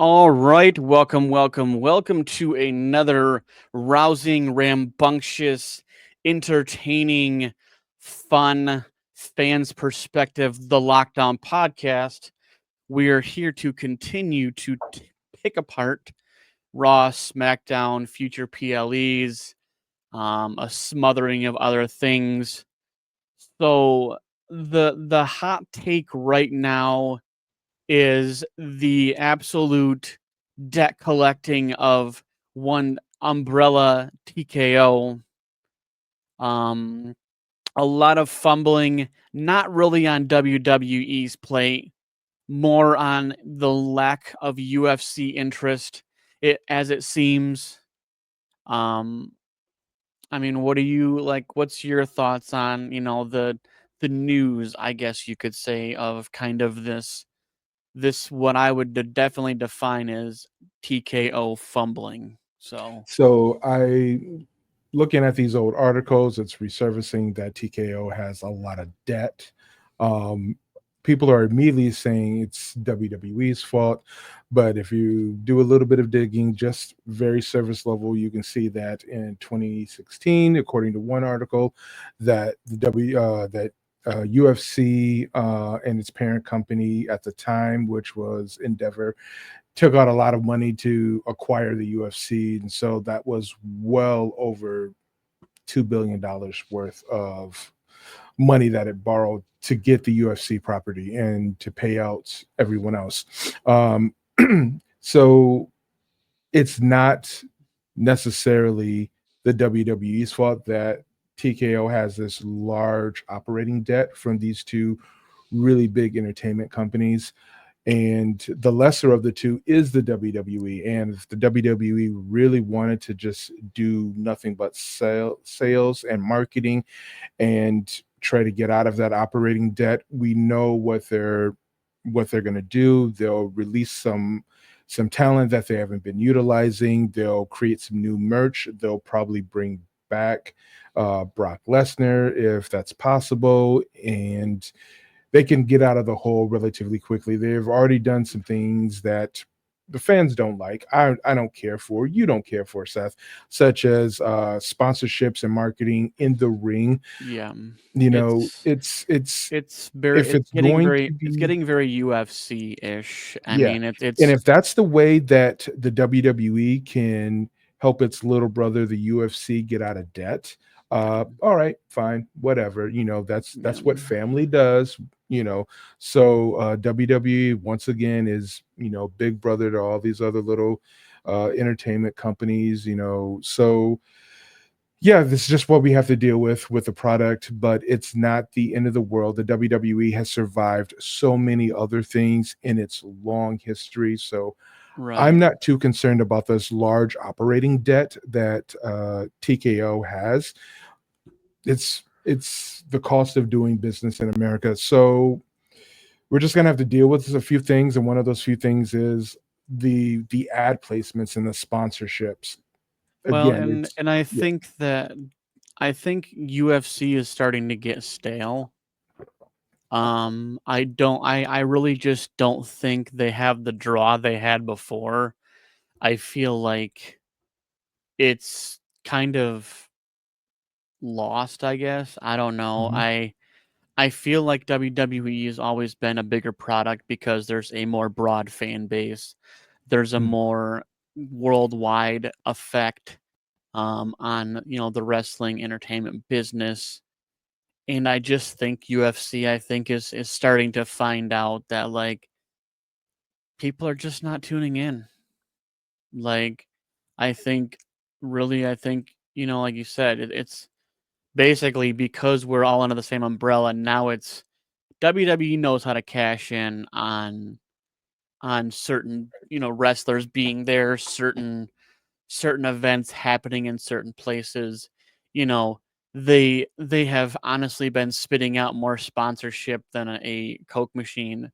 All right, welcome to another rousing, rambunctious, entertaining, fun fans perspective, the Lockdown podcast. We are here to continue to pick apart Raw, SmackDown, future PLEs, a smothering of other things. So the hot take right now is the absolute debt collecting of one umbrella TKO. Um, a lot of fumbling, not really on WWE's plate, more on the lack of UFC interest. It as it seems. Um, I mean, what do you like? What's your thoughts on the news? I guess you could say of kind of this what I would definitely define as TKO fumbling. So So I looking at these old articles, it's resurfacing that TKO has a lot of debt. Um, People are immediately saying it's WWE's fault, but if you do a little bit of digging, just very surface level, you can see that in 2016, according to one article, that UFC and its parent company at the time, which was Endeavor, took out a lot of money to acquire the UFC, and so that was well over $2 billion worth of money that it borrowed to get the UFC property and to pay out everyone else. Um, so it's not necessarily the WWE's fault that TKO has this large operating debt from these two really big entertainment companies, and the lesser of the two is the WWE. And if the WWE really wanted to just do nothing but sales and marketing and try to get out of that operating debt, we know what they're going to do. They'll release some talent that they haven't been utilizing. They'll create some new merch. They'll probably bring back Brock Lesnar if that's possible, and they can get out of the hole relatively quickly. They've already done some things that the fans don't like. I don't care for. You don't care for, Seth, such as sponsorships and marketing in the ring. yeah, You know, it's it's it's very if it's going to it's be, getting very UFC ish. I yeah, mean, and it's if that's the way that the WWE can help its little brother, the UFC, get out of debt, all right, fine, whatever. That's yeah, what family does. WWE once again is big brother to all these other little entertainment companies. So yeah, this is just what we have to deal with the product, but it's not the end of the world. The WWE has survived so many other things in its long history, so I'm right. not too concerned about this large operating debt that TKO has. It's the cost of doing business in America. So we're just gonna have to deal with a few things, and one of those few things is the ad placements and the sponsorships. Well, Again, it's and yeah. I think UFC is starting to get stale. I really just don't think they have the draw they had before. I feel like it's kind of lost, I guess. I don't know. Mhm, I feel like WWE has always been a bigger product because there's a more broad fan base. There's a mm. more worldwide effect on the wrestling entertainment business. And I just think UFC I think is starting to find out that like people are just not tuning in. Like I think I think, like you said, it's basically because we're all under the same umbrella. Now it's WWE knows how to cash in on certain wrestlers being there, certain events happening in certain places. You know, they have honestly been spitting out more sponsorship than a Coke machine.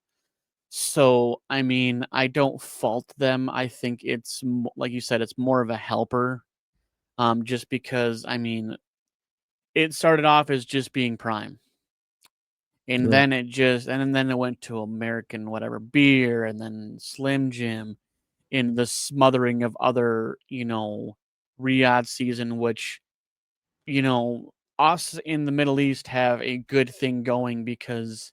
So I mean, I don't fault them. I think it's like you said, it's more of a helper. Just because I mean, it started off as just being Prime, and Right. then it went to American whatever beer, and then Slim Jim, in the smothering of other, Riyadh season, which, us in the Middle East have a good thing going because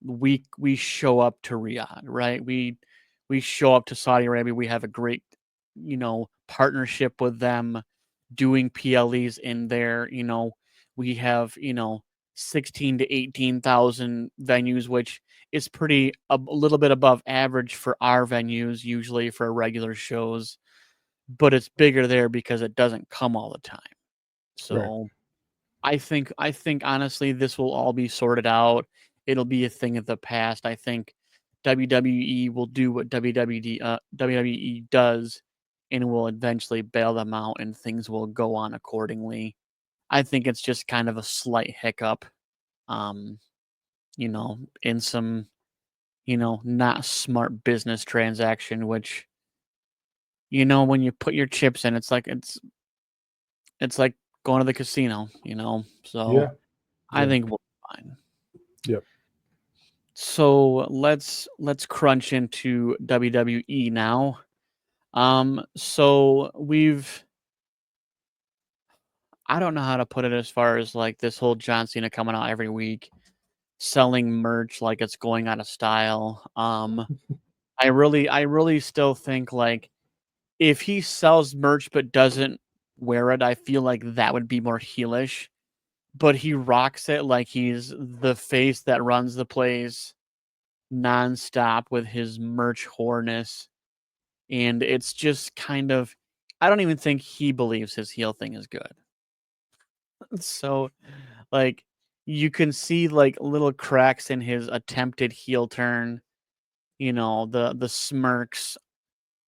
we show up to Riyadh, right? We show up to Saudi Arabia. We have a great, partnership with them doing PLEs in there. We have, 16 to 18,000 venues, which is pretty a little bit above average for our venues, usually for regular shows, but it's bigger there because it doesn't come all the time. Right. So I think honestly this will all be sorted out. It'll be a thing of the past. I think WWE will do what WWE does and will eventually bail them out and things will go on accordingly. I think it's just kind of a slight hiccup, um, in some, not smart business transaction, which, when you put your chips in, it's like going to the casino, so Yeah. I Yeah. think we'll be fine. Yep. So let's crunch into WWE now. So I don't know how to put it as far as like this whole John Cena coming out every week, selling merch like it's going out of style. I really still think like if he sells merch but doesn't wear it, I feel like that would be more heelish. But he rocks it like he's the face that runs the place nonstop with his merch whoreness. And it's just kind of I don't even think he believes his heel thing is good. So like you can see like little cracks in his attempted heel turn, the smirks,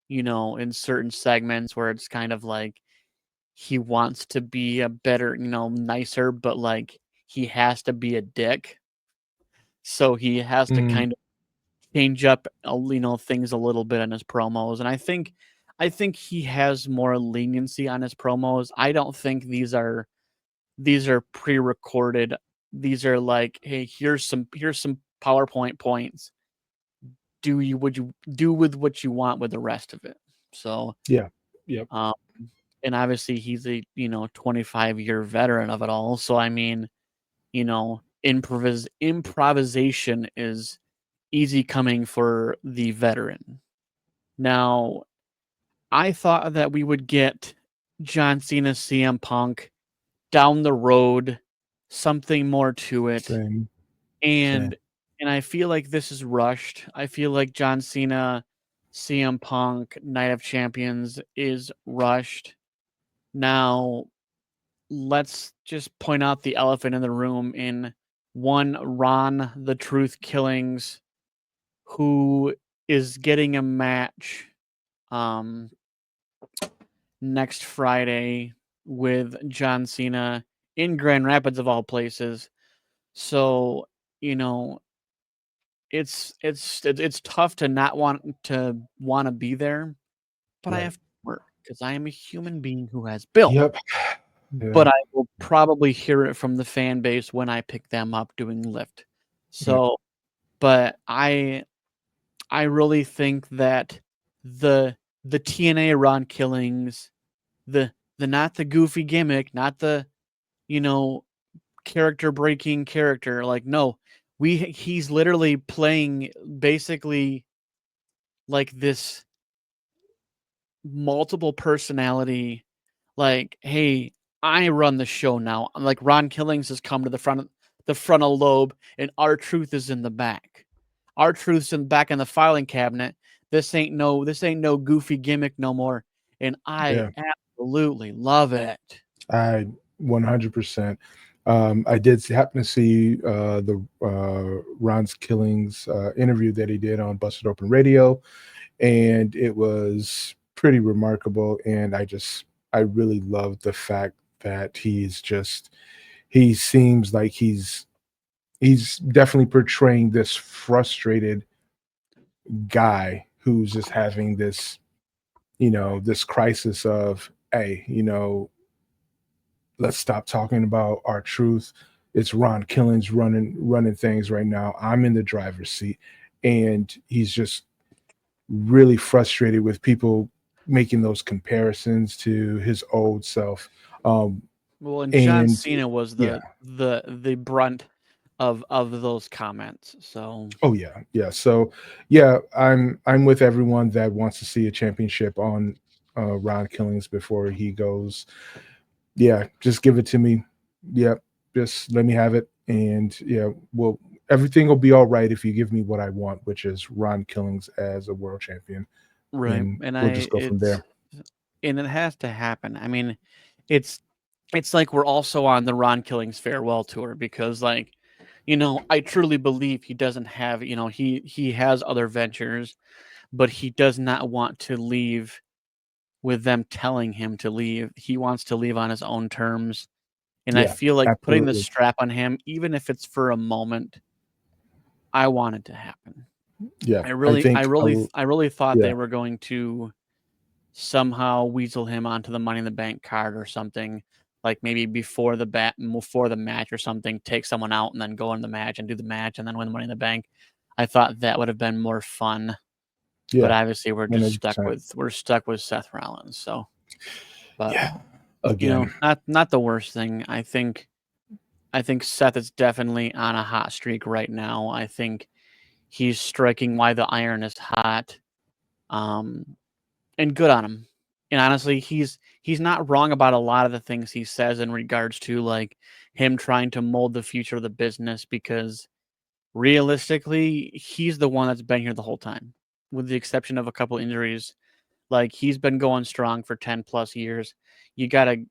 in certain segments where it's kind of like he wants to be a better, nicer, but like he has to be a dick. So he has to Mm, kind of change up, things a little bit in his promos, and I think he has more leniency on his promos. I don't think these are pre-recorded. These are like, hey, here's some PowerPoint points. Would you do with what you want with the rest of it? So, yeah. Yep. um, and obviously he's a 25-year veteran of it all. So I mean, improvisation is easy coming for the veteran. Now, I thought that we would get John Cena, CM Punk down the road, something more to it, Same. Same. and I feel like this is rushed. I feel like John Cena, CM Punk, Night of Champions is rushed. Now, let's just point out the elephant in the room in one Ron the Truth Killings, who is getting a match um next Friday with John Cena in Grand Rapids of all places. So, you know, it's tough to not want to be there, but I Right. have to work because I am a human being who has bills. Yep. Yeah. But I will probably hear it from the fan base when I pick them up doing Lyft. Yep. So, but I really think that the TNA Ron Killings, the not the goofy gimmick, not the, you know, character breaking character, like, no, he's literally playing basically like this multiple personality, like, hey, I run the show now. Like Ron Killings has come to the frontal lobe and R-Truth is in the back. R-Truth's back in the filing cabinet. This ain't no goofy gimmick no more. And I Yeah. absolutely love it. I 100%. I did happen to see the Ron's Killings interview that he did on Busted Open Radio, and it was pretty remarkable. And I really love the fact that he seems like he's definitely portraying this frustrated guy who's just having this, this crisis of, hey, let's stop talking about R-Truth. It's Ron Killings running things right now. I'm in the driver's seat, and he's just really frustrated with people making those comparisons to his old self. Well, and John And Cena was yeah, the brunt of those comments. So oh yeah, yeah. So yeah, I'm with everyone that wants to see a championship on Ron Killings before he goes. Yeah, just give it to me. Yep, just let me have it. And yeah, well, everything will be all right if you give me what I want, which is Ron Killings as a world champion, right, and we'll just go from there. and it has to happen. I mean, it's it's like we're also on the Ron Killings farewell tour because like, I truly believe he doesn't have, he has other ventures, but he does not want to leave with them telling him to leave. He wants to leave on his own terms. And I Yeah, feel like putting the absolutely. strap on him, even if it's for a moment, I want it to happen. Yeah, I I really, I think. really, I really thought Yeah, they were going to somehow weasel him onto the Money in the Bank card or something. Like maybe before the match or something, take someone out and then go in the match and do the match and then win the Money in the Bank. I thought that would have been more fun, but yeah, obviously we're just 100%. stuck with Seth Rollins. So, but Yeah, again. not the worst thing. I think Seth is definitely on a hot streak right now. I think he's striking while the iron is hot. Um, and good on him. And honestly, he's not wrong about a lot of the things he says in regards to like him trying to mold the future of the business because realistically, he's the one that's been here the whole time, with the exception of a couple injuries. Like he's been going strong for 10 plus years. You gotta,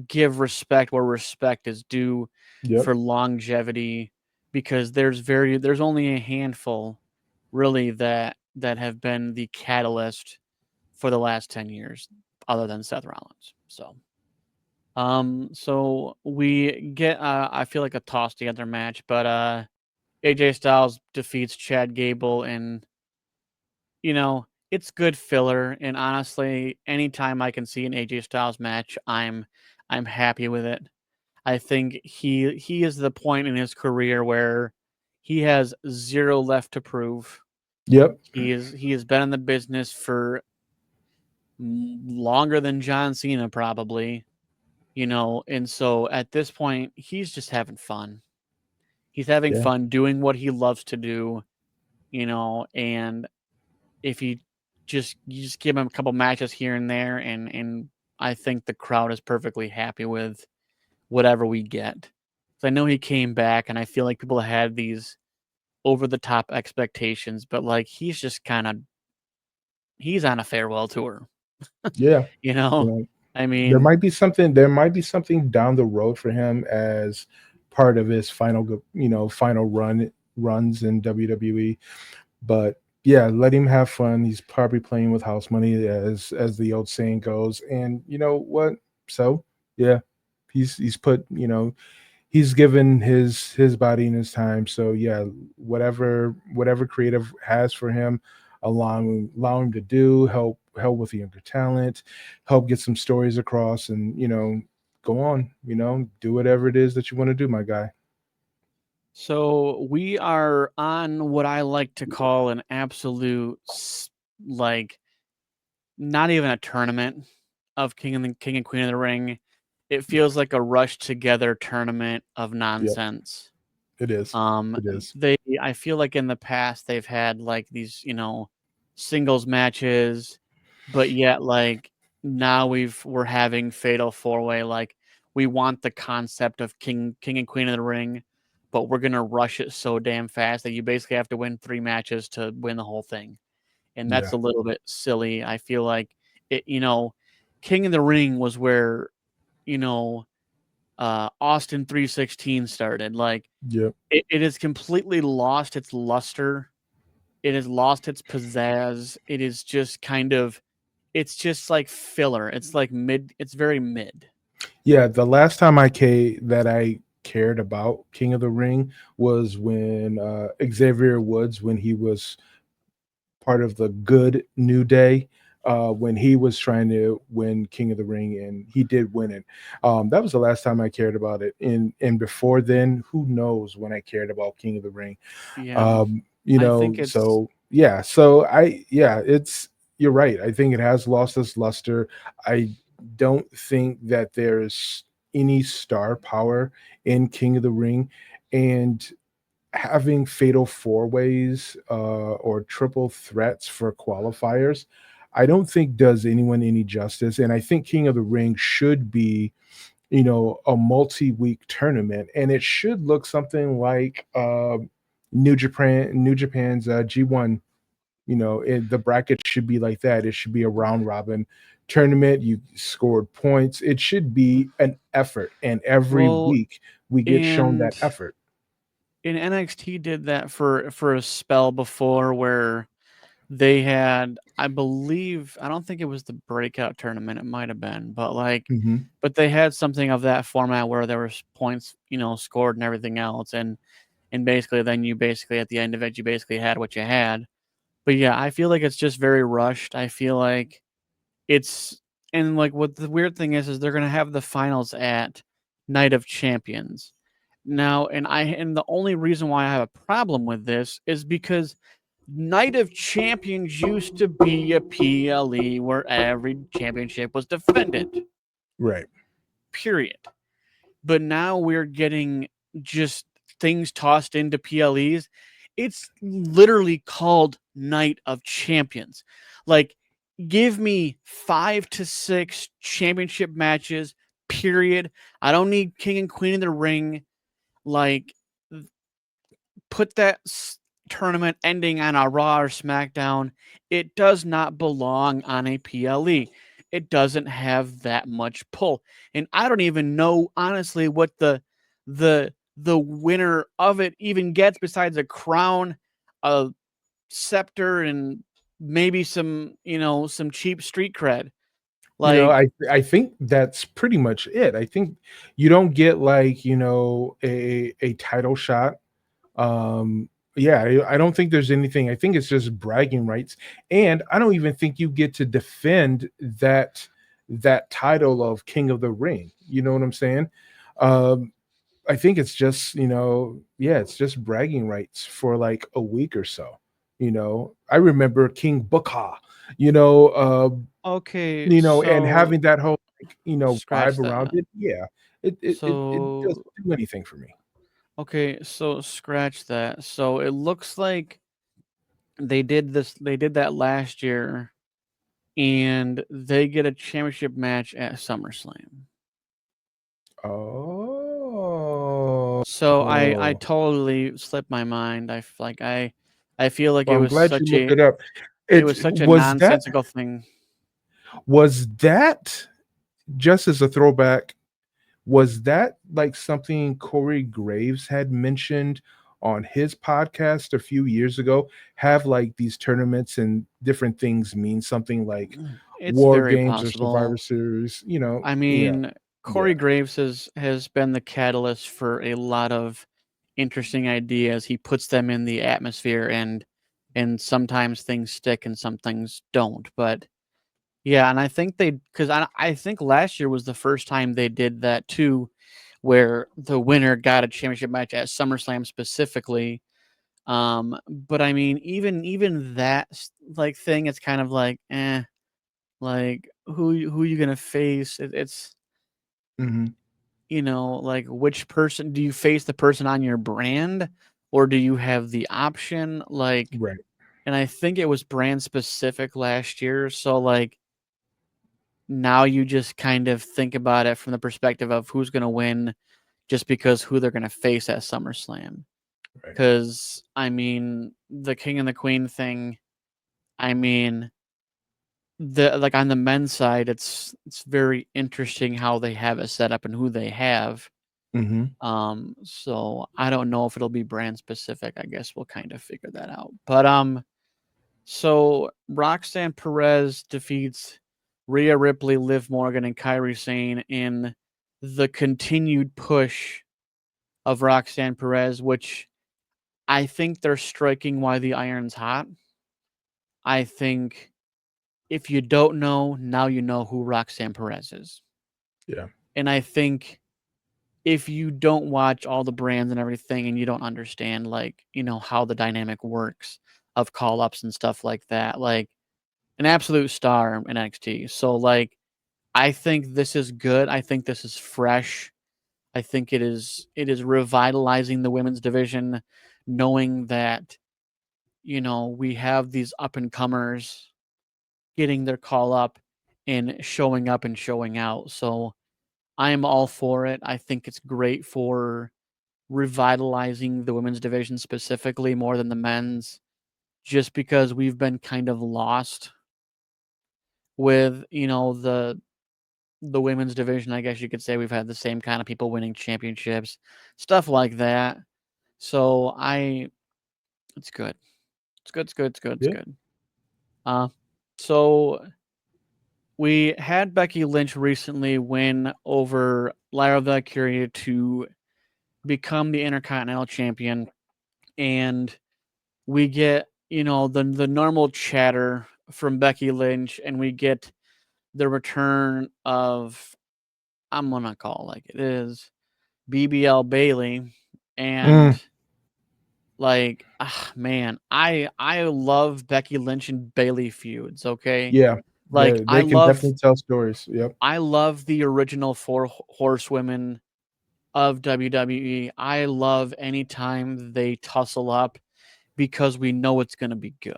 give respect where respect is due Yep. for longevity because there's only a handful really that have been the catalyst for the last 10 years other than Seth Rollins. So we get I feel like a toss together match, but AJ Styles defeats Chad Gable and it's good filler and honestly, anytime I can see an AJ Styles match, I'm happy with it. I think he is the point in his career where he has zero left to prove. Yep. He has been in the business for longer than John Cena probably, and so at this point he's just having fun. He's having Yeah. fun doing what he loves to do, and if you just give him a couple matches here and there and I think the crowd is perfectly happy with whatever we get. So I know he came back and I feel like people had these over the top expectations, but like he's on a farewell tour, Yeah. you You know? know, I there mean, might be something. There might be something down the road for him as part of his final runs in WWE. But yeah, let him have fun. He's probably playing with house money, as the old saying goes. And you know what? So yeah, he's put. He's given his body and his time. So yeah, whatever creative has for him, allow him to do, help with the younger talent, help get some stories across, and go on. Do whatever it is that you want to do, my guy. so we are on what I like to call an absolute like not even a tournament of King and Queen of the Ring. It feels like a rushed together tournament of Yep, nonsense. it is. Um, It is. I feel like in the past they've had like these, singles matches, but yet like now we're having fatal four way. Like we want the concept of King and Queen of the Ring, but we're gonna rush it so damn fast that you basically have to win 3 matches to win the whole thing, and that's Yeah. a little bit silly. I feel like King of the Ring was where you know Austin 316 started. Like Yep. it has completely lost its luster. It has lost its pizzazz. It is just it's just like filler. It's like mid. It's very mid. Yeah. The last time I cared about King of the Ring was when Xavier Woods, when he was part of the good New Day, when he was trying to win King of the Ring, and he did win it. That was the last time I cared about it. And before then, who knows when I cared about King of the Ring? Yeah, I think it's So Yeah, so it's you're right. I think it has lost its luster. I don't think that there's any star power in King of the Ring, and having fatal four ways or triple threats for qualifiers, I don't think does anyone any justice. And I think King of the Ring should be, a multi-week tournament, and it should look something like New Japan's G1. The bracket should be like that. It should be a round robin tournament. You scored points. It should be an effort, and every Well, week we get shown that and effort. NXT did that for a spell before where they had, I believe, I don't think it was the breakout tournament, it might have been, but Mhm. but they had something of that format where there was points, scored and everything else, and basically then you basically at the end of it you basically had what you had. But yeah, I feel like it's just very rushed. I feel like it's and like what the weird thing is they're gonna have the finals at Night of Champions. Now, and the only reason why I have a problem with this is because Night of Champions used to be a PLE where every championship was defended. Right. Period. But now we're getting just things tossed into PLEs. It's literally called Night of Champions. Like, give me 5 to 6 championship matches, period. I don't need King and Queen in the ring. Like, put that tournament ending on a Raw or SmackDown. It does not belong on a PLE. It doesn't have that much pull, and I don't even know honestly what the winner of it even gets besides a crown, a scepter, and maybe some cheap street cred. Like, I think that's pretty much it. I think you don't get like, a title shot. Yeah, I don't think there's anything. I think it's just bragging rights. And I don't even think you get to defend that title of King of the Ring. You know what I'm saying? Um, I think it's just, yeah, it's just bragging rights for like a week or so. I remember King Booker, you know, uh, okay, and so having that whole like, vibe scratch around that. it. Yeah, it So doesn't do anything for me. okay, so scratch that. So it looks like they did that last year and they get a championship match at SummerSlam. Oh. So I totally slipped my mind. I feel like Well, I'm glad you looked it up. it It was such a was that nonsensical thing. was that just as a throwback, was that like something Corey Graves had mentioned on his podcast a few years ago? Have like these tournaments and different things mean something like It's war very games or Survivor possible. Series, I yeah, mean, yeah. Corey Graves has been the catalyst for a lot of interesting ideas. He puts them in the atmosphere and sometimes things stick and some things don't. But yeah, and I think because I think last year was the first time they did that too, where the winner got a championship match at SummerSlam specifically. But I mean, even that like thing, it's kind of like, like who you gonna face? It's Mhm. like which person do you face the person on your brand, or do you have the option? Like, Right. and I think it was brand specific last year, so like now you just kind of think about it from the perspective of who's gonna win just because who they're gonna face at SummerSlam. Right. Because I mean, the King and the Queen thing. I mean, the like on the men's side, it's very interesting how they have it set up and who they have. Mhm. So I don't know if it'll be brand specific. I guess we'll kind of figure that out. But so Roxanne Perez defeats Rhea Ripley, Liv Morgan, and Kyrie Sane in the continued push of Roxanne Perez, which I think they're striking while the iron's hot. I think if you don't know, now you know who Roxanne Perez is. Yeah. And I think if you don't watch all the brands and everything and you don't understand, like, how the dynamic works, of call ups and stuff like that. Like an absolute star in NXT. So like I think this is good. I think this is fresh. I think it is revitalizing the women's division, knowing that, you know, we have these up and comers getting their call up and showing up and showing out. So I'm all for it. I think it's great for revitalizing the women's division specifically more than the men's, just because we've been kind of lost with, you know, the women's division. I guess you could say we've had the same kind of people winning championships, stuff like that. So it's good. It's good. It's good. It's good. It's Yeah. good. So we had Becky Lynch recently win over Lyra Valkyria to become the Intercontinental Champion, and we get, you know, the normal chatter from Becky Lynch, and we get the return of, I'm gonna call it like it is, BBL Bailey, and Mm, like, man, I love Becky Lynch and Bailey feuds. Okay, yeah, like they can definitely tell stories. Yep. I love the original four horsewomen of WWE. I love anytime they tussle up because we know it's going to be good.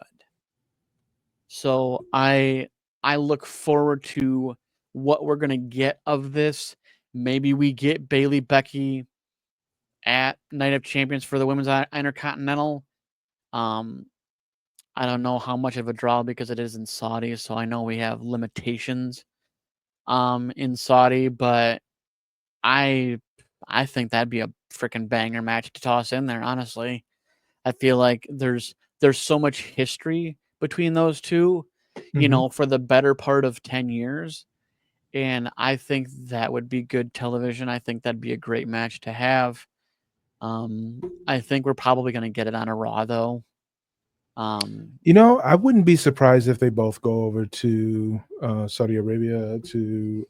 So I look forward to what we're going to get of this. Maybe we get Bailey Becky at Night of Champions for the Women's Intercontinental. Um, I don't know how much of a draw because it is in Saudi, so I know we have limitations in Saudi, but I I think that'd be a freaking banger match to toss in there, honestly. I feel like there's so much history between those two, you Hmm. know, for the better part of 10 years, and I think that would be good television. I think that'd be a great match to have. I think we're probably gonna get it on a Raw, though. Um, You know, I wouldn't be surprised if they both go over to Saudi Arabia to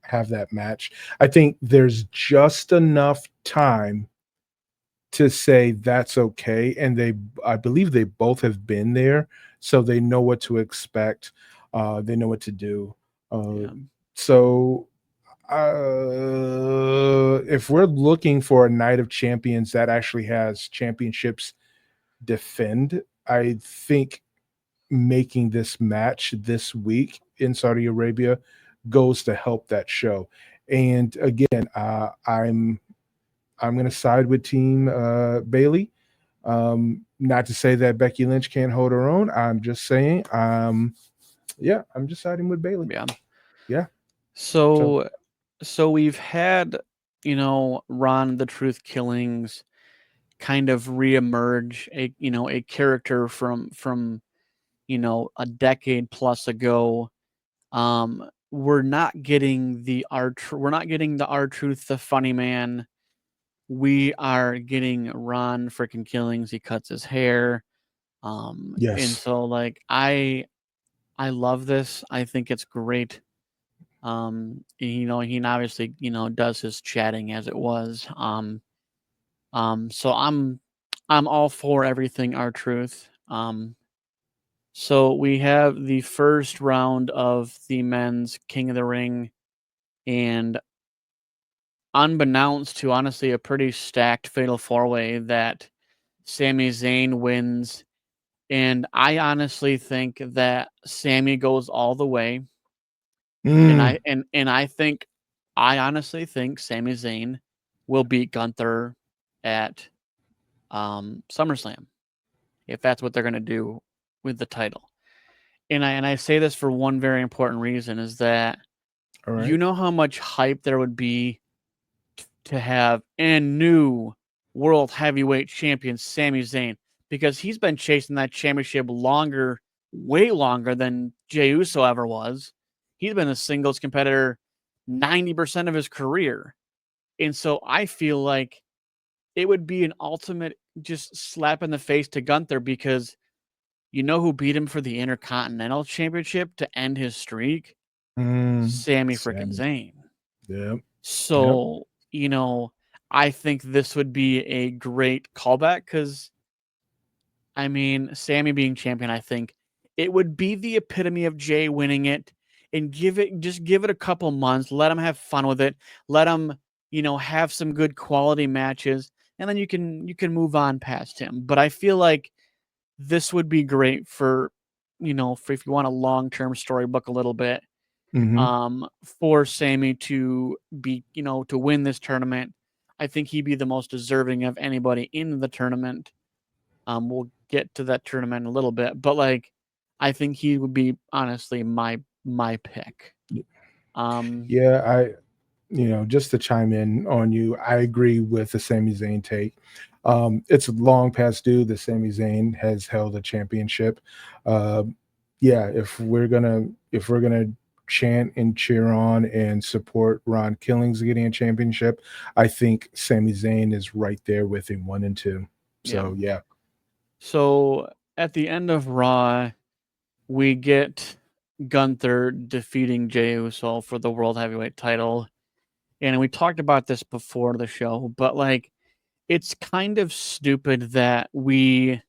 have that match. I think there's just enough time to say that's okay, and I believe they both have been there, so they know what to expect. They know what to do. Uh, yeah. so if we're looking for a night of champions that actually has championships defend, I think making this match this week in Saudi Arabia goes to help that show. And again, I'm going to side with Team Bailey. Not to say that Becky Lynch can't hold her own. I'm just saying, yeah, I'm just siding with Bailey. Yeah. Yeah. So So we've had, you know, Ron the Truth Killings kind of reemerge, a, you know, a character from, you know, a decade plus ago. We're not getting the R Truth, the funny man. We are getting Ron freaking Killings. He cuts his hair. And yes. so like I love this. I think it's great. You know, he obviously, you know, does his chatting as it was. So I'm all for everything R Truth. So we have the first round of the men's King of the Ring, and unbeknownst to honestly a pretty stacked fatal four way, that Sami Zayn wins. And I honestly think that Sami goes all the way. And Mm, I honestly think Sami Zayn will beat Gunther at SummerSlam, if that's what they're going to do with the title. And I say this for one very important reason, is that all you right. know how much hype there would be to have a new world heavyweight champion Sami Zayn, because he's been chasing that championship longer, way longer than Jey Uso ever was. He's been a singles competitor 90% of his career. And so I feel like it would be an ultimate just slap in the face to Gunther, because you know who beat him for the Intercontinental Championship to end his streak? Sami freaking Sammy. Zayn. Yep. Yep. So, you know, I think this would be a great callback, because I mean, Sammy being champion, I think it would be the epitome of Jay winning it and give it a couple months, let him have fun with it, let him, have some good quality matches, and then you can move on past him. But I feel like this would be great for, for if you want a long-term storybook a little bit, Hmm. for Sammy to be, to win this tournament. I think he'd be the most deserving of anybody in the tournament. We'll get to that tournament in a little bit, but like, I think he would be honestly my pick. Um, Yeah, just to chime in on you, I agree with the Sami Zayn take. It's long past due that Sami Zayn has held a championship. Uh, yeah, if we're gonna chant and cheer on and support Ron Killings getting a championship, I think Sami Zayn is right there with him 1 and 2. yeah. So yeah. So at the end of Raw, we get Gunther defeating Jey Uso for the World Heavyweight title. And we talked about this before the show, but like, it's kind of stupid that we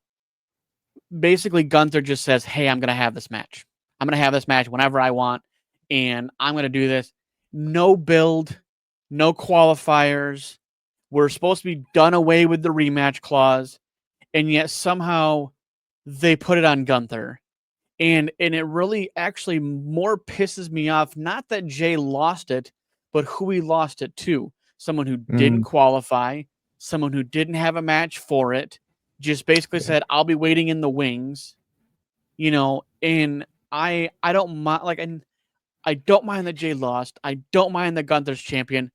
basically Gunther just says, "Hey, I'm going to have this match. I'm going to have this match whenever I want, and I'm going to do this. No build, no qualifiers. We're supposed to be done away with the rematch clause, and yet somehow they put it on Gunther." And it really actually more pisses me off, not that Jay lost it, but who he lost it to. Someone who didn't Mm, qualify, someone who didn't have a match for it, just basically yeah. said, "I'll be waiting in the wings," and I don't mind, like, and I don't mind that Jay lost. I don't mind that Gunther's champion,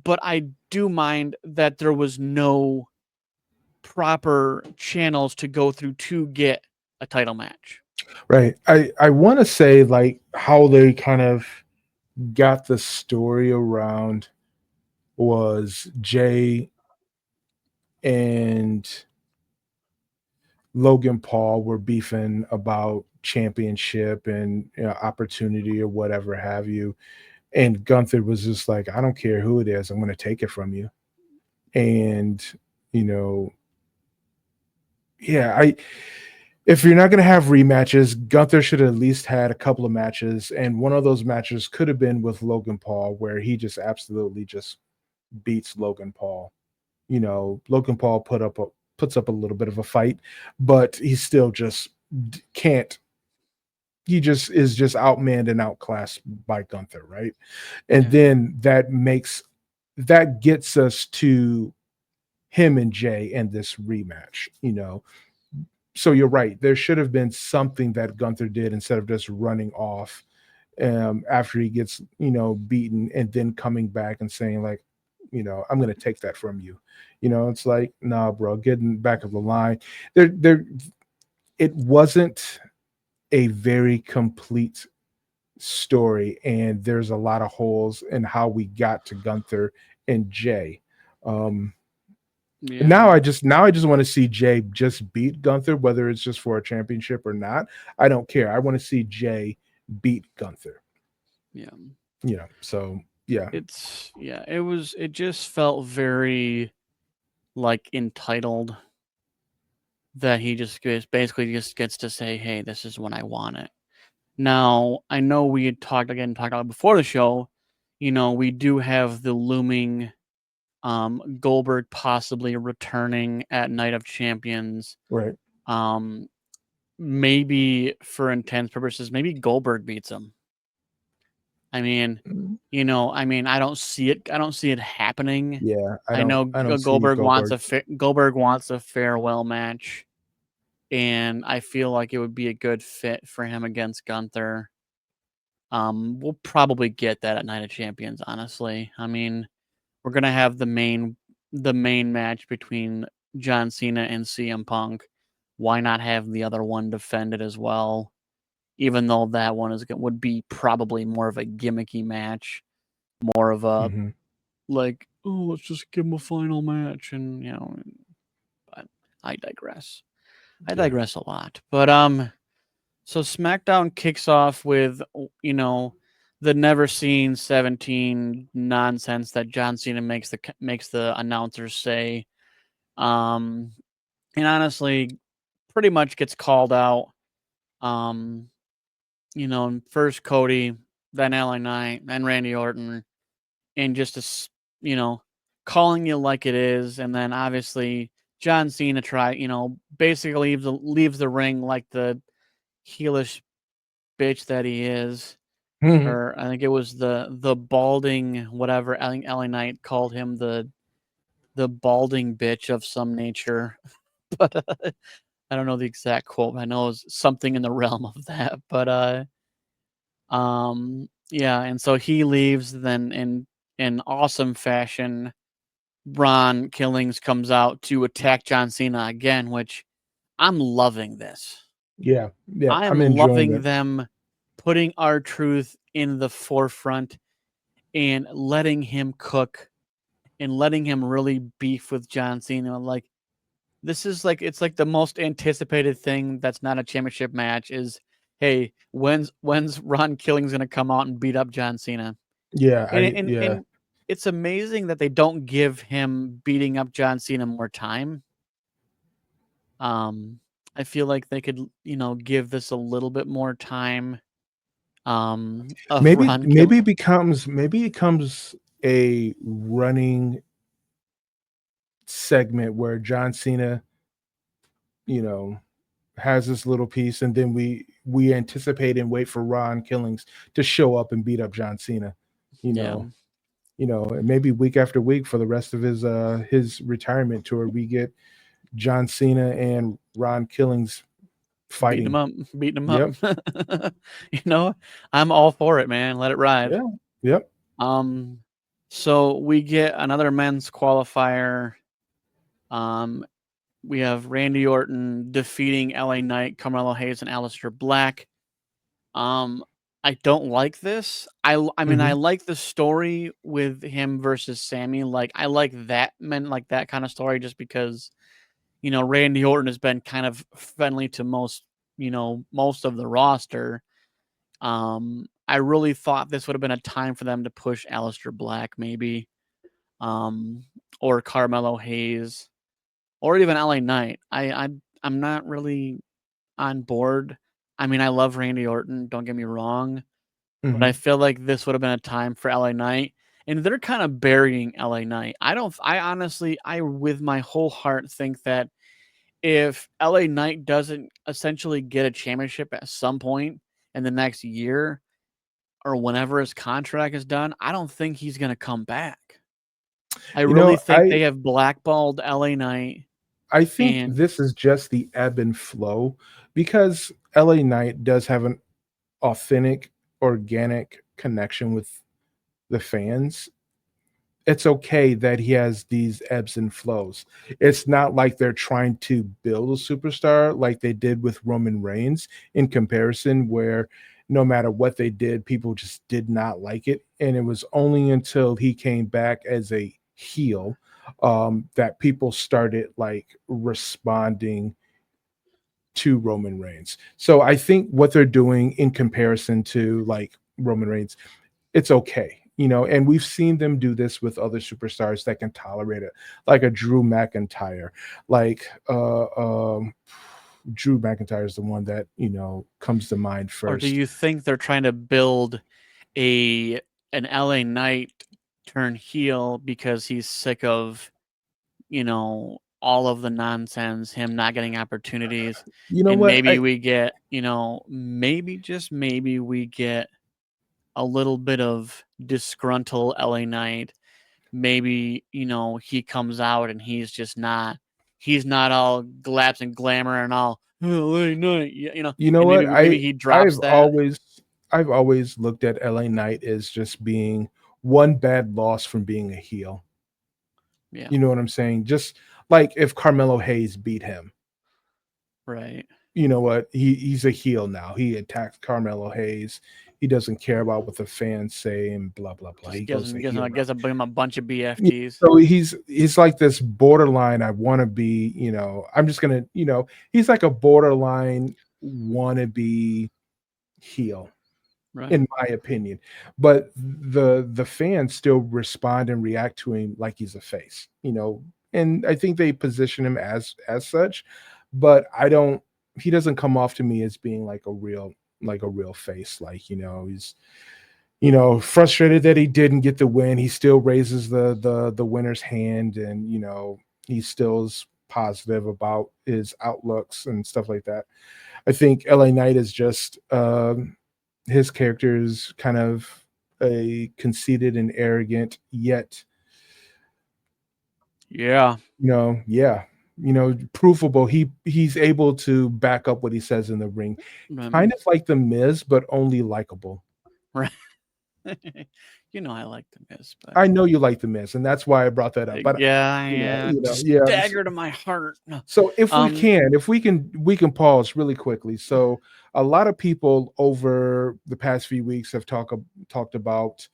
but I do mind that there was no proper channels to go through to get a title match. Right. I want to say like how they kind of got the story around was Jay and Logan Paul were beefing about championship and opportunity or whatever have you. And Gunther was just like, I don't care who it is, I'm going to take it from you. And, you know, yeah, if you're not going to have rematches, Gunther should have at least had a couple of matches. And one of those matches could have been with Logan Paul, where he just absolutely just beats Logan Paul. Logan Paul puts up a little bit of a fight, but he still just can't. He just is just outmanned and outclassed by Gunther, right? And Yeah. then that gets us to him and Jay in this rematch. So you're right. There should have been something that Gunther did instead of just running off after he gets beaten and then coming back and saying like, I'm going to take that from you. It's like, nah, bro, getting back of the line. It wasn't a very complete story, and there's a lot of holes in how we got to Gunther and Jay. Um, Yeah. now I just want to see Jay just beat Gunther, whether it's just for a championship or not. I don't care. I want to see Jay beat Gunther. Yeah. So yeah. It just felt very like entitled that he just basically just gets to say, "Hey, this is when I want it." Now, I know we had talked about it before the show. We do have the looming Goldberg possibly returning at Night of Champions. Right. Um, maybe for intense purposes, maybe Goldberg beats him. I mean, Mhm. I don't see it. I don't see it happening. Yeah, I I don't know I don't see Goldberg wants Goldberg. a farewell match, and I feel like it would be a good fit for him against Gunther. We'll probably get that at Night of Champions. Honestly, I mean, we're gonna have the main match between John Cena and CM Punk. Why not have the other one defended as well? Even though that one would be probably more of a gimmicky match, more of a Mhm. like, oh, let's just give him a final match, and but I digress. I Yeah. digress a lot, but so SmackDown kicks off with the never seen 17 nonsense that John Cena makes the announcers say, and honestly, pretty much gets called out. First Cody, then LA Knight, then Randy Orton, and just calling you like it is, and then obviously John Cena basically leaves the ring like the heelish bitch that he is. Or I think it was the balding whatever. I think LA Knight called him the balding bitch of some nature, but I don't know the exact quote. I know it's something in the realm of that, but yeah, and so he leaves. Then in awesome fashion, Ron Killings comes out to attack John Cena again, which I'm loving this. Yeah, I'm I'm enjoying loving it. them putting R-Truth in the forefront and letting him cook and letting him really beef with John Cena. Like, this is like, it's like the most anticipated thing that's not a championship match is, hey, when's Ron Killings gonna come out and beat up John Cena? Yeah, And it's amazing that they don't give him beating up John Cena more time. I feel like they could, give this a little bit more time. Of maybe Ron Kill. maybe it becomes a running segment where John Cena, you know, has this little piece, and then we anticipate and wait for Ron Killings to show up and beat up John Cena. You Yeah. know, and maybe week after week for the rest of his retirement tour, we get John Cena and Ron Killings fighting. Beating him Yep. up. I'm all for it, man. Let it ride. Yeah. Yep. So we get another men's qualifier. We have Randy Orton defeating LA Knight, Carmelo Hayes, and Aleister Black. I don't like this. I mean, I like the story with him versus Sammy. Like, I like that kind of story just because, Randy Orton has been kind of friendly to most of the roster. I really thought this would have been a time for them to push Aleister Black, maybe, or Carmelo Hayes, or even LA Knight. I'm not really on board. I mean, I love Randy Orton, don't get me wrong, but I feel like this would have been a time for LA Knight, and they're kind of burying LA Knight. I honestly, with my whole heart think that if LA Knight doesn't essentially get a championship at some point in the next year or whenever his contract is done, I don't think he's going to come back. I really think they have blackballed LA Knight. I think this is just the ebb and flow because LA Knight does have an authentic, organic connection with the fans. It's okay that he has these ebbs and flows. It's not like they're trying to build a superstar like they did with Roman Reigns in comparison, where no matter what they did, people just did not like it. And it was only until he came back as a heel that people started like responding to Roman Reigns. So I think what they're doing in comparison to like Roman Reigns, it's okay, and we've seen them do this with other superstars that can tolerate it, like a Drew McIntyre, like Drew McIntyre is the one that comes to mind first. Or do you think they're trying to build an LA Knight turn heel because he's sick of all of the nonsense, him not getting opportunities? Maybe we get maybe we get a little bit of disgruntled LA Knight. Maybe he comes out and he's not all glitz and glamour and all LA Knight, maybe he drops I've always looked at LA Knight as just being one bad loss from being a heel. Yeah. You know what I'm saying? Just like if Carmelo Hayes beat him. Right. You know what? He's a heel now. He attacks Carmelo Hayes. He doesn't care about what the fans say and blah blah blah. He gives him a bunch of BFTs. So he's like this borderline. I want to be. I'm just gonna. He's like a borderline wannabe heel. Right. In my opinion, but the fans still respond and react to him like he's a face, and I think they position him as such, but I don't he doesn't come off to me as being like a real face. Like, he's, frustrated that he didn't get the win. He still raises the winner's hand, and he still is positive about his outlooks and stuff like that. I think LA Knight is just his character is kind of a conceited and arrogant, yet Yeah. yeah, provable. He's able to back up what he says in the ring, kind of like the Miz, but only likable. Right. I like the Miz, but I know you like the Miz, and that's why I brought that up. But yeah, just dagger to my heart. No. So if we can pause really quickly. So a lot of people over the past few weeks have talked about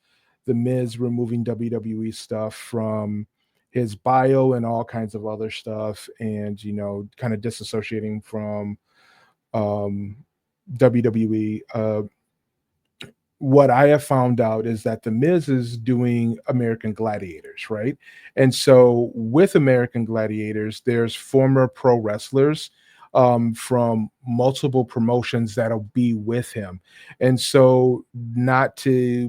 the Miz removing WWE stuff from his bio and all kinds of other stuff, and kind of disassociating from WWE. What I have found out is that the Miz is doing American Gladiators, right? And so with American Gladiators, there's former pro wrestlers from multiple promotions that'll be with him. And so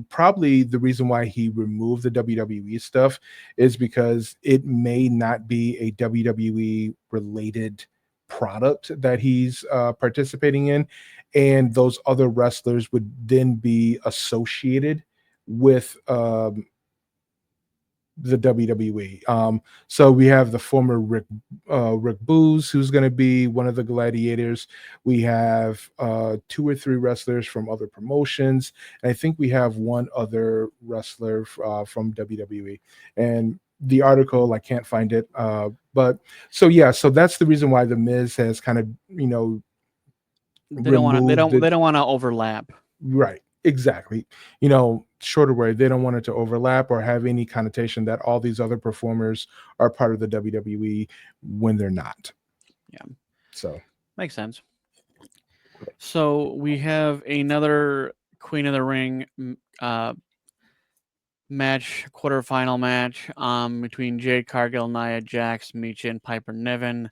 probably the reason why he removed the WWE stuff is because it may not be a WWE related product that he's participating in, and those other wrestlers would then be associated with the WWE. So we have the former Rick Booz, who's going to be one of the gladiators. We have 2 or 3 wrestlers from other promotions, and I think we have one other wrestler from WWE. And the article, I can't find it, but so that's the reason why the Miz has kind of they don't want to overlap. Right. Exactly. Shorter way, they don't want it to overlap or have any connotation that all these other performers are part of the WWE when they're not. Yeah. So makes sense. So we have another Queen of the Ring quarterfinal match between Jade Cargill, Nia Jax, Michin, Piper Niven.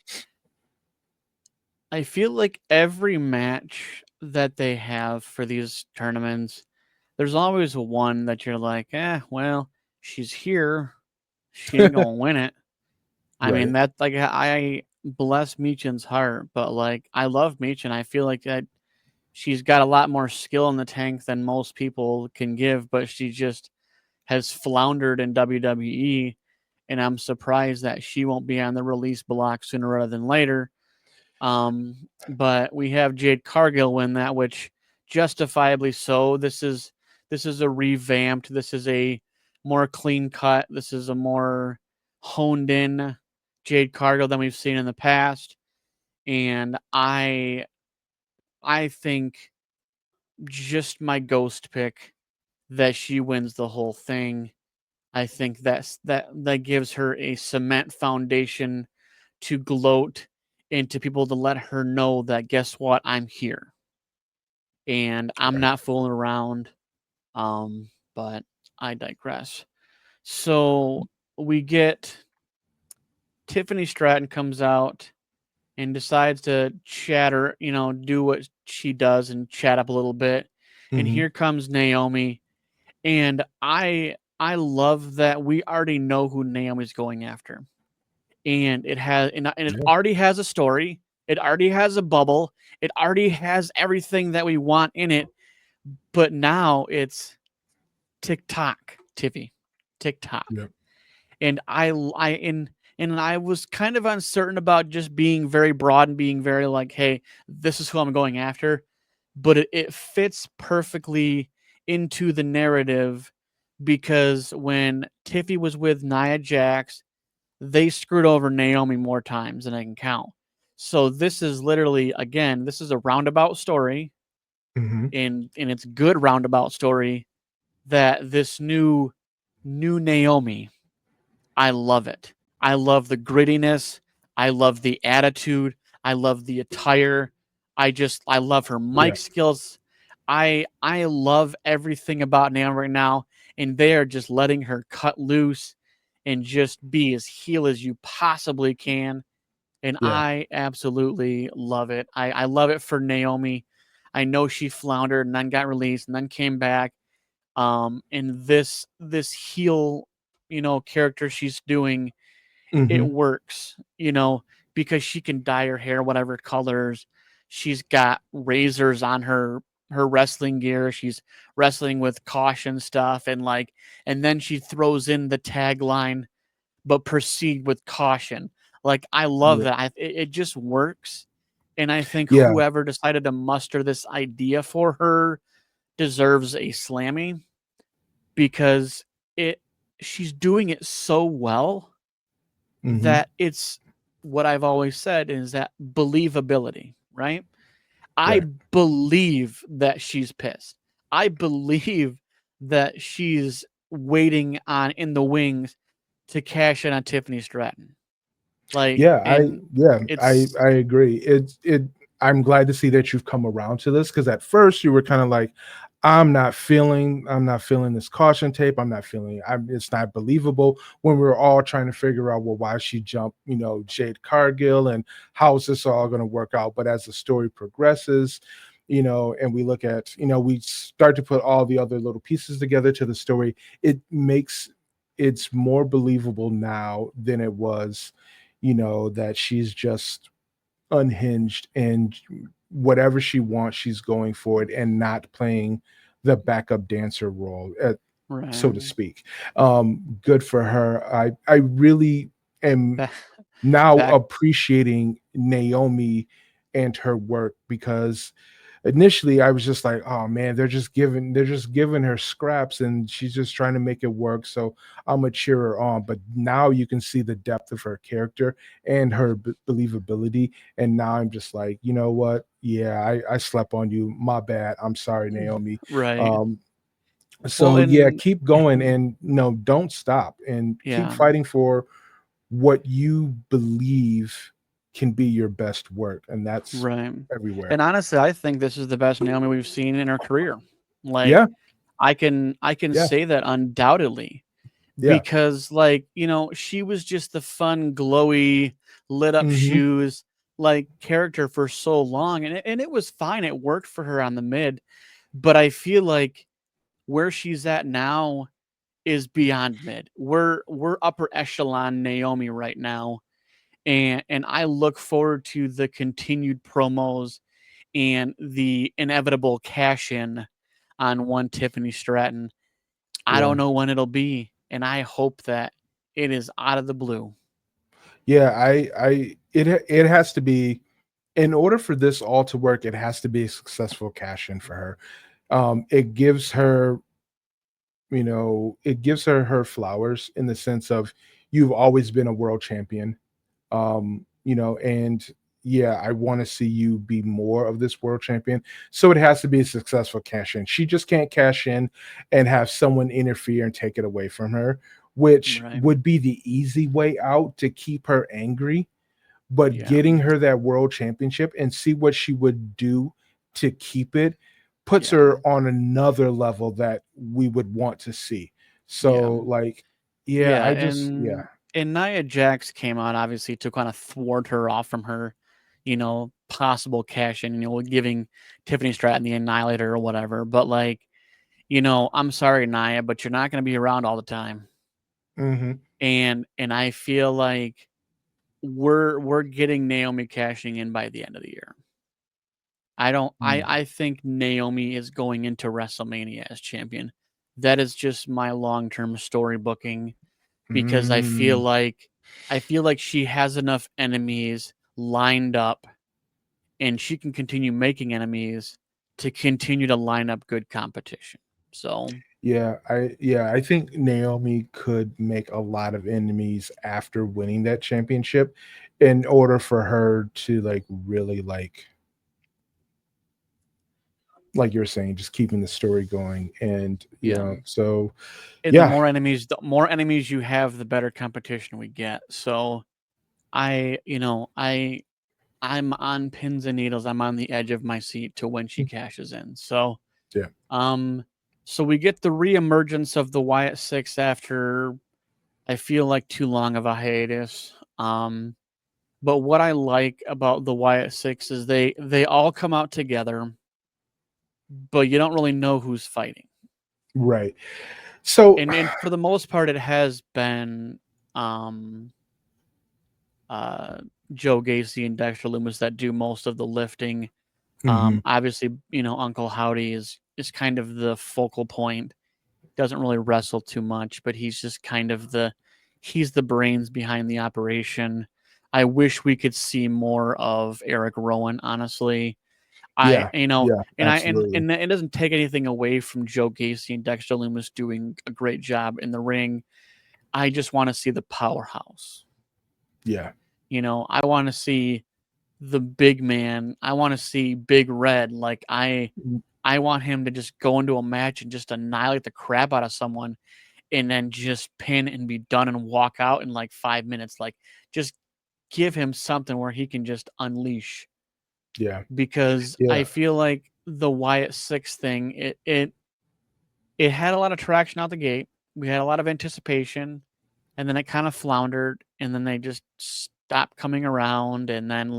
I feel like every match that they have for these tournaments, there's always one that you're like, well, she's here. She ain't gonna win it. I mean, that I bless Michin's heart, but like I love Michin. I feel like that she's got a lot more skill in the tank than most people can give, but she just has floundered in WWE, and I'm surprised that she won't be on the release block sooner rather than later. But we have Jade Cargill win that, which justifiably so. This is a revamped. This is a more clean cut. This is a more honed in Jade Cargill than we've seen in the past, and I think just my ghost pick that she wins the whole thing. I think that gives her a cement foundation to gloat and to people to let her know that, guess what, I'm here and I'm not fooling around. But I digress. So we get Tiffany Stratton comes out and decides to chatter, do what she does and chat up a little bit. Mm-hmm. And here comes Naomi. And I love that we already know who Naomi's going after. And it already has a story. It already has a bubble. It already has everything that we want in it. But now it's TikTok, Tiffy. TikTok. Yep. And I was kind of uncertain about just being very broad and being very like, hey, this is who I'm going after. But it fits perfectly into the narrative, because when Tiffy was with Nia Jax, they screwed over Naomi more times than I can count. So this is literally, again, this is a roundabout story, mm-hmm. and it's good roundabout story that this new Naomi, I love it. I love the grittiness. I love the attitude. I love the attire. I love her mic skills. I love everything about Naomi right now, and they are just letting her cut loose and just be as heel as you possibly can. and Yeah. I absolutely love it. I love it for Naomi. I know she floundered and then got released and then came back. And this heel, character she's doing, it Hmm. works, because she can dye her hair whatever colors. She's got razors on her wrestling gear. She's wrestling with caution stuff, and then she throws in the tagline, but proceed with caution. Like, I love Yeah. that. It just works. And I think Yeah. whoever decided to muster this idea for her deserves a Slammy, because it she's doing it so well Hmm. that it's what I've always said is that believability, right? I Right. believe that she's pissed. I believe that she's waiting on in the wings to cash in on Tiffany Stratton. Like, Yeah, and it's I agree. I'm glad to see that you've come around to this, because at first you were kind of like, I'm not feeling this caution tape. I'm not feeling it's not believable, when we were all trying to figure out, well, why she jumped, Jade Cargill, and how is this all going to work out. But as the story progresses, and we look at, we start to put all the other little pieces together to the story, it's more believable now than it was, that she's just unhinged, and whatever she wants, she's going for it, and not playing the backup dancer role, so to right. speak. Good for her. I really am Back, now back appreciating Naomi and her work, because initially I was just like, oh man, they're just giving her scraps, and she's just trying to make it work. So I'm gonna cheer her on. But now you can see the depth of her character and her believability. And now I'm just like, you know what? Yeah, I slept on you. My bad. I'm sorry, Naomi. right. Um, Well, so yeah, and keep going, and no, don't stop, and keep yeah, fighting for what you believe can be your best work, and that's right. everywhere. And honestly, I think this is the best Naomi we've seen in her career. Like, Yeah, I can yeah, say that undoubtedly, yeah. because, like, she was just the fun, glowy, lit up Mhm. shoes like character for so long, and it was fine. It worked for her on the mid, but I feel like where she's at now is beyond mid. We're upper echelon Naomi right now, and I look forward to the continued promos and the inevitable cash in on one Tiffany Stratton. I Yeah. don't know when it'll be, and I hope that it is out of the blue. Yeah, it has to be, in order for this all to work, it has to be a successful cash in for her. It gives her, it gives her her flowers, in the sense of, you've always been a world champion. And yeah, I want to see you be more of this world champion. So it has to be a successful cash in. She just can't cash in and have someone interfere and take it away from her, which Right. would be the easy way out to keep her angry. But Yeah. getting her that world championship and see what she would do to keep it puts Yeah. her on another level that we would want to see. Yeah. So, like, yeah, Yeah. I just, yeah. And Nia Jax came out obviously to kind of thwart her off from her, possible cash in, giving Tiffany Stratton the Annihilator or whatever. But, like, I'm sorry, Nia, but you're not going to be around all the time. Hmm. And I feel like we're getting Naomi cashing in by the end of the year. I don't I think Naomi is going into WrestleMania as champion. That is just my long-term storybooking, because Mm. I feel like she has enough enemies lined up, and she can continue making enemies to continue to line up good competition. So, I think Naomi could make a lot of enemies after winning that championship, in order for her to, like, really, like you're saying, just keeping the story going. And yeah. so And yeah. the more enemies you have, the better competition we get. So, I, you know, I'm on pins and needles. I'm on the edge of my seat to when she cashes in. So, Yeah. um, so we get the reemergence of the Wyatt Six after I feel like too long of a hiatus. But what I like about the Wyatt Six is they all come out together, but you don't really know who's fighting. Right. So And for the most part, it has been Joe Gacy and Dexter Loomis that do most of the lifting. mhm, Obviously, Uncle Howdy is kind of the focal point. Doesn't really wrestle too much, but he's just kind of he's the brains behind the operation. I wish we could see more of Eric Rowan, honestly. yeah, yeah, absolutely. And it doesn't take anything away from Joe Gacy and Dexter Loomis doing a great job in the ring. I just want to see the powerhouse. Yeah. I want to see the big man. I want to see Big Red. Like Mm, I want him to just go into a match and just annihilate the crap out of someone and then just pin and be done and walk out in like 5 minutes. Like just give him something where he can just unleash. yeah. Because Yeah. I feel like the Wyatt Six thing, it had a lot of traction out the gate. We had a lot of anticipation, and then it kind of floundered, and then they just stopped coming around, and then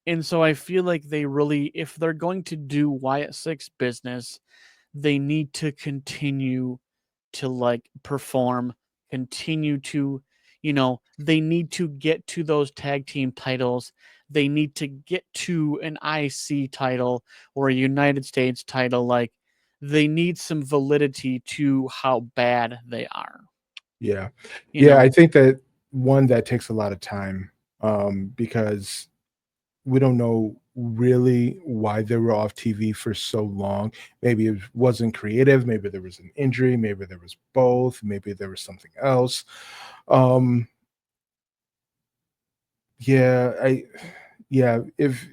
and so I feel like they really, if they're going to do Wyatt Six business, they need to continue to perform, continue to, they need to get to those tag team titles. They need to get to an IC title or a United States title. Like they need some validity to how bad they are. Yeah. You Yeah, I know, think that one that takes a lot of time, because we don't know really why they were off TV for so long. Maybe it wasn't creative, maybe there was an injury, maybe there was both, maybe there was something else. Um, yeah, if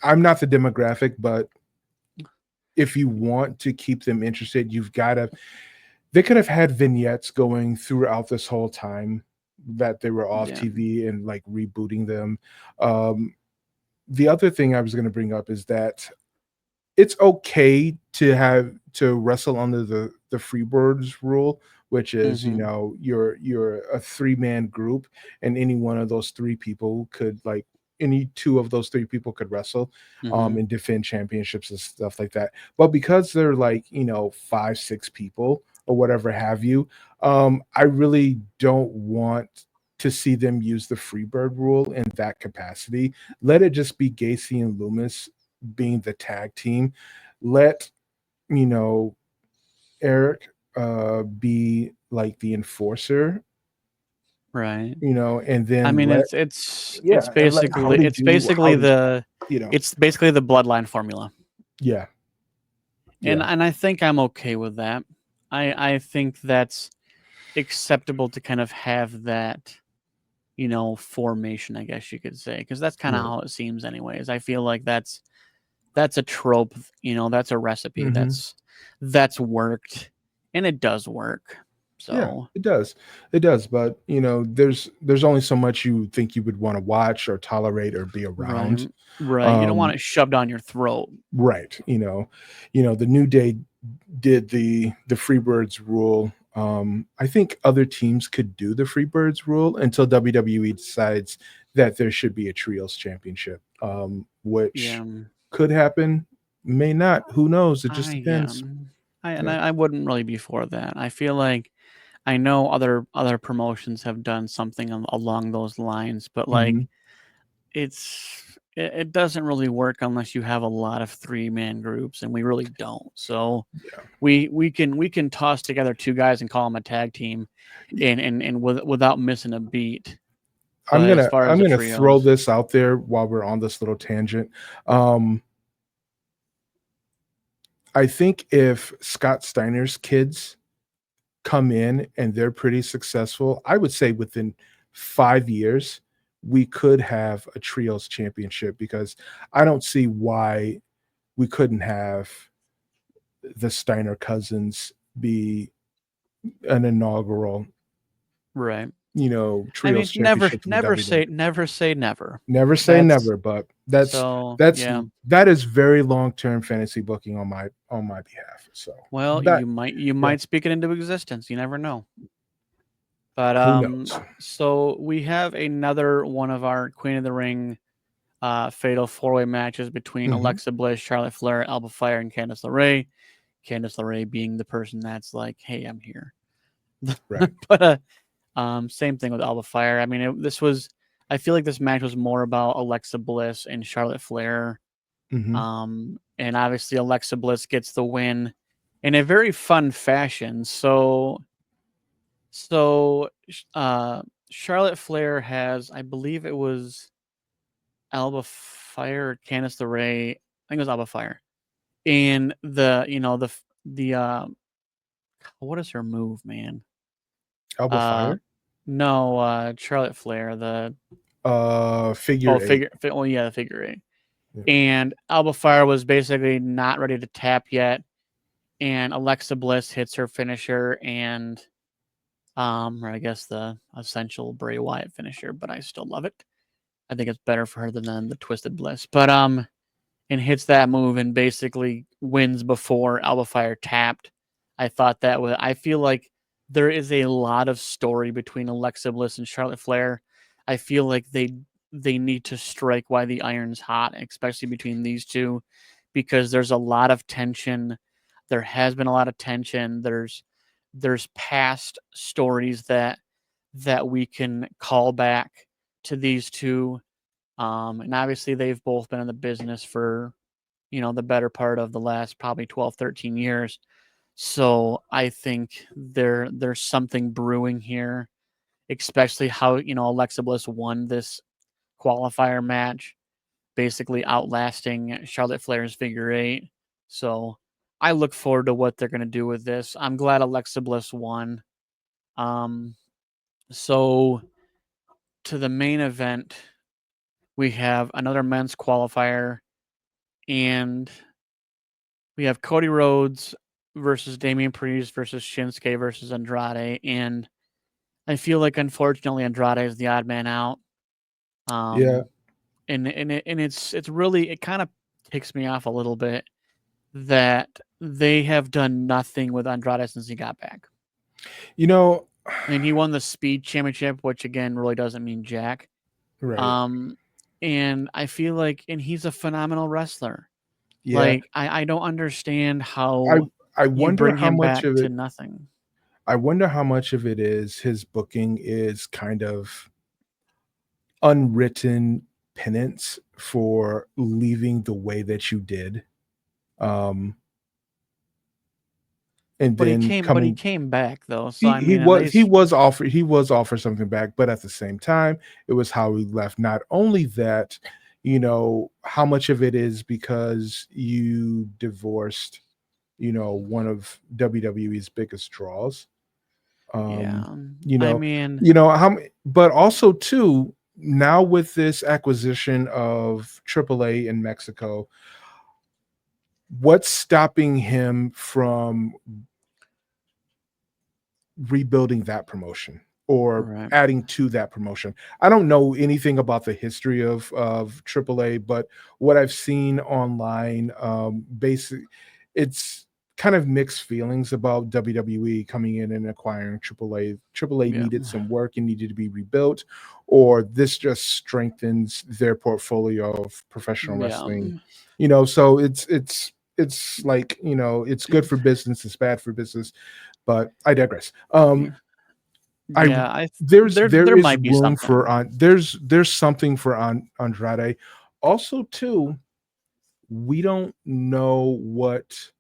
I'm not the demographic, but if you want to keep them interested, you've gotta they could have had vignettes going throughout this whole time that they were off yeah, TV and like rebooting them. Um, the other thing I was going to bring up is that it's okay to wrestle under the Freebirds rule, which is hmm you're a 3-man group, and any one of those three people could like any two of those three people could wrestle hmm and defend championships and stuff like that. But because they're like 5-6 people or whatever have you, I really don't want to see them use the Freebird rule in that capacity. Let it just be Gacy and Loomis being the tag team. Let, you know, Eric be like the enforcer, right. and I then mean, let it's yeah, and let basically Howdy do Howdy stuff, you know. it's basically the bloodline formula. Yeah, And yeah, I think I'm okay with that. I think that's acceptable to kind of have that, formation, I guess you could say, because that's kind of yeah. how it seems anyways. I feel like that's a trope, that's a recipe Mhm. that's worked and it does work. Yeah, So, it does. It does, but, there's only so much you think you would wanna watch or tolerate or be right. around. Right. You don't want Um, it shoved down your throat. right, the New Day did the Freebirds rule. I think other teams could do the Freebirds rule until WWE decides that there should be a trios championship, which Yeah. could happen, may not. Who knows? It just I depends. Yeah. I wouldn't really be for that. I feel like I know other promotions have done something along those lines, but Mhm. it doesn't really work unless you have a lot of 3-man groups, and we really don't. So Yeah. we can toss together two guys and call them a tag team, without missing a beat. I'm But as gonna far as I'm the gonna throw trios, this out there while we're on this little tangent. Um, I think if Scott Steiner's kids come in and they're pretty successful, I would say within 5 years, we could have a trios championship because I don't see why we couldn't have the Steiner cousins be an inaugural, right? I mean, trios championship for the WWE. never say never. Never say That's never, but that's so that's yeah. that is very long-term fantasy booking on my behalf. So Well, that you yeah. might speak it into existence. You never know. But Who knows? so we have another one of our Queen of the Ring fatal 4-way matches between Mhm. Alexa Bliss, Charlotte Flair, Alba Fire, and Candice LeRae. Candice LeRae being the person that's like, "Hey, I'm here." Right. But same thing with Alba Fire. I mean, I feel like this match was more about Alexa Bliss and Charlotte Flair. Mhm. And obviously Alexa Bliss gets the win in a very fun fashion. So Charlotte Flair has, I believe it was Alba Fire or Candice LeRae. I think it was Alba Fire. And what is her move, man? Alba Uh, Fire? no, Charlotte Flair, Figure eight. the figure eight. Yeah. And Alba Fire was basically not ready to tap yet, and Alexa Bliss hits her finisher, and or I guess the essential Bray Wyatt finisher, but I still love it. I think it's better for her than the Twisted Bliss. But and hits that move and basically wins before Alba Fire tapped. I feel like there is a lot of story between Alexa Bliss and Charlotte Flair. I feel like they need to strike while the iron's hot, especially between these two, because there's a lot of tension. There has been a lot of tension. There's past stories that we can call back to these two. And obviously they've both been in the business for, the better part of the last probably 12, 13 years. So I think there's something brewing here, especially how, Alexa Bliss won this qualifier match, basically outlasting Charlotte Flair's figure eight. So I look forward to what they're going to do with this. I'm glad Alexa Bliss won. Um, so to the main event, we have another men's qualifier, and we have Cody Rhodes versus Damian Priest versus Shinsuke versus Andrade, and I feel like unfortunately Andrade is the odd man out. Yeah. It's really, it kind of ticks me off a little bit that they have done nothing with Andrade since he got back. You know, I mean, he won the Speed Championship, which again really doesn't mean jack. right. And I feel like, and he's a phenomenal wrestler. Yeah. Like I don't understand I how I you wonder bring how him much back of to it nothing. I wonder how much of it is his booking is kind of unwritten penance for leaving the way that you did. Um and But he then came but he coming came back though. So he I he mean, at was least he was offered something back, but at the same time, it was how he left. Not only that, how much of it is because you divorced, one of WWE's biggest draws. yeah. Um, you I know, mean, but also too, now with this acquisition of AAA in Mexico, what's stopping him from rebuilding that promotion or right. adding to that promotion? I don't know anything about the history of AAA, but what I've seen online, basic, it's kind of mixed feelings about WWE coming in and acquiring AAA. AAA Yeah. needed some work and needed to be rebuilt, or this just strengthens their portfolio of professional Yeah. wrestling. So it's like, it's good for business, it's bad for business, but I digress. Yeah. I Yeah, I there there is might be room for something. there's something for Andrade. Also, too, we don't know what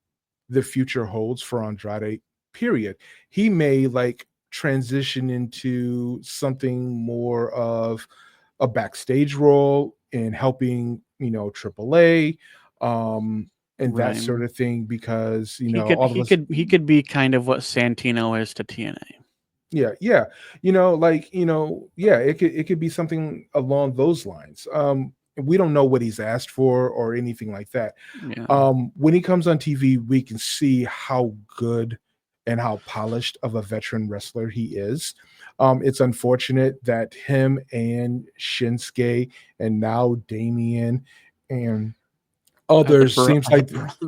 the future holds for Andrade. Period. He may like transition into something more of a backstage role in helping, AAA, and that Right. sort of thing, because He could all of he us. could he could be kind of what Santino is to TNA. Yeah, yeah. Yeah, it could be something along those lines. We don't know what he's asked for or anything like that. Yeah. When he comes on TV, we can see how good and how polished of a veteran wrestler he is. It's unfortunate that him and Shinsuke and now Damien and There br- seems are the, like, br-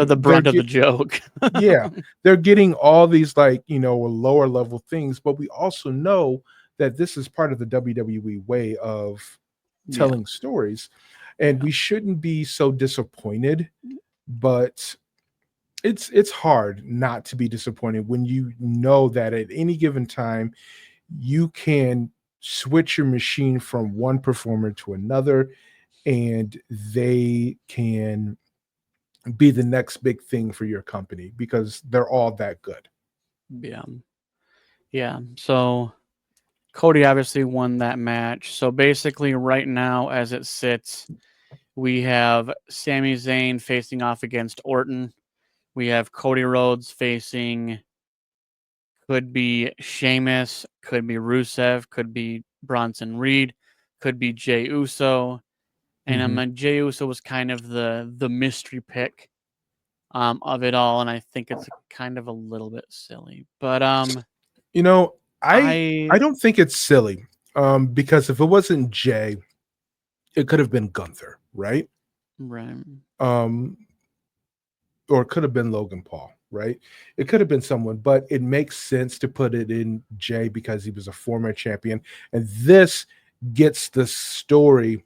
the they're brunt of the joke. yeah, they're getting all these, like, lower level things, but we also know that this is part of the WWE way of Yeah. telling stories, and we shouldn't be so disappointed, but it's hard not to be disappointed when you know that at any given time you can switch your machine from one performer to another, and they can be the next big thing for your company because they're all that good. Yeah. Yeah. So Cody obviously won that match. So basically, right now, as it sits, we have Sami Zayn facing off against Orton. We have Cody Rhodes facing, could be Sheamus, could be Rusev, could be Bronson Reed, could be Jey Uso. And Mhm. Jey Uso was kind of the mystery pick of it all, and I think it's kind of a little bit silly. But You know, I I don't think it's silly, because if it wasn't Jay, it could have been Gunther, right? right, Um, or it could have been Logan Paul, right? It could have been someone, but it makes sense to put it in Jay because he was a former champion, and this gets the story